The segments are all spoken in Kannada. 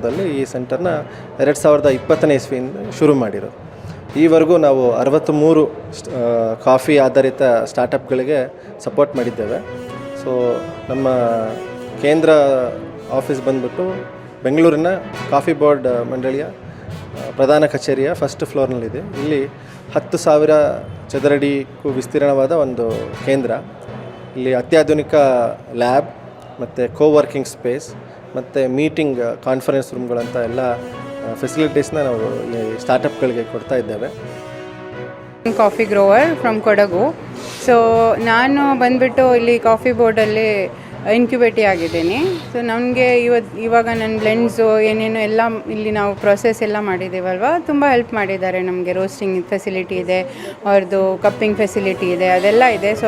ಧಾರವಾಡದಲ್ಲಿ ಈ ಸೆಂಟರ್ನ 2020ನೇ ಇಸ್ವಿಯಿಂದ ಶುರು ಮಾಡಿರೋದು. ಈವರೆಗೂ ನಾವು 63 ಕಾಫಿ ಆಧಾರಿತ ಸ್ಟಾರ್ಟಪ್ಗಳಿಗೆ ಸಪೋರ್ಟ್ ಮಾಡಿದ್ದೇವೆ. ಸೊ ನಮ್ಮ ಕೇಂದ್ರ ಆಫೀಸ್ ಬಂದ್ಬಿಟ್ಟು ಬೆಂಗಳೂರಿನ ಕಾಫಿ ಬೋರ್ಡ್ ಮಂಡಳಿಯ ಪ್ರಧಾನ ಕಚೇರಿಯ ಫಸ್ಟ್ ಫ್ಲೋರ್ನಲ್ಲಿದೆ. ಇಲ್ಲಿ 10,000 ಚದರಡಿಗೂ ವಿಸ್ತೀರ್ಣವಾದ ಒಂದು ಕೇಂದ್ರ. ಇಲ್ಲಿ ಅತ್ಯಾಧುನಿಕ ಲ್ಯಾಬ್ ಮತ್ತು ಕೋವರ್ಕಿಂಗ್ ಸ್ಪೇಸ್ ಮತ್ತು ಮೀಟಿಂಗ್ ಕಾನ್ಫರೆನ್ಸ್ ರೂಮ್ಗಳಂಥ ಎಲ್ಲ ಫೆಸಿಲಿಟೀಸ್ನ ನಾವು ಈ ಸ್ಟಾರ್ಟಪ್ಗಳಿಗೆ ಕೊಡ್ತಾ ಇದ್ದೇವೆ. Coffee grower from Kodagu. So ನಾನು ಬಂದುಬಿಟ್ಟು ಇಲ್ಲಿ ಕಾಫಿ ಬೋರ್ಡಲ್ಲಿ ಇನ್ಕ್ಯುಬೇಟಿ ಆಗಿದ್ದೀನಿ. ಸೊ ನನಗೆ ಇವಾಗ ನನ್ನ ಬ್ಲೆಂಡ್ಸು ಏನೇನು ಎಲ್ಲ ಇಲ್ಲಿ ನಾವು ಪ್ರೊಸೆಸ್ ಎಲ್ಲ ಮಾಡಿದ್ದೀವಲ್ವ, ತುಂಬ ಹೆಲ್ಪ್ ಮಾಡಿದ್ದಾರೆ ನಮಗೆ. ರೋಸ್ಟಿಂಗ್ ಫೆಸಿಲಿಟಿ ಇದೆ, ಅವ್ರದ್ದು ಕಪ್ಪಿಂಗ್ ಫೆಸಿಲಿಟಿ ಇದೆ, ಅದೆಲ್ಲ ಇದೆ. ಸೊ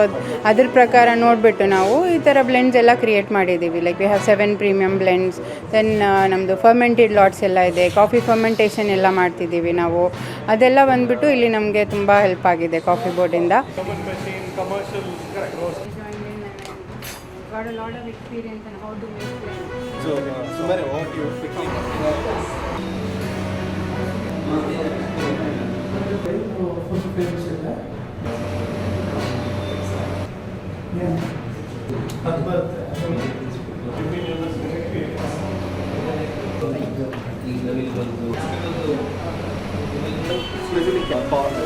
ಅದ್ರ ಪ್ರಕಾರ ನೋಡಿಬಿಟ್ಟು ನಾವು ಈ ಥರ ಬ್ಲೆಂಡ್ಸ್ ಎಲ್ಲ ಕ್ರಿಯೇಟ್ ಮಾಡಿದ್ದೀವಿ. Like we have 7 premium blends. Then ನಮ್ಮದು ಫರ್ಮೆಂಟೆಡ್ ಲಾಟ್ಸ್ ಎಲ್ಲ ಇದೆ, ಕಾಫಿ ಫರ್ಮೆಂಟೇಷನ್ ಎಲ್ಲ ಮಾಡ್ತಿದ್ದೀವಿ ನಾವು. ಅದೆಲ್ಲ ಬಂದುಬಿಟ್ಟು ಇಲ್ಲಿ ನಮಗೆ ತುಂಬ ಹೆಲ್ಪ್ ಆಗಿದೆ coffee ಬೋರ್ಡಿಂದ. Got a lot of experience on how to make blends. So, Sumari, over to you quickly.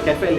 Cafe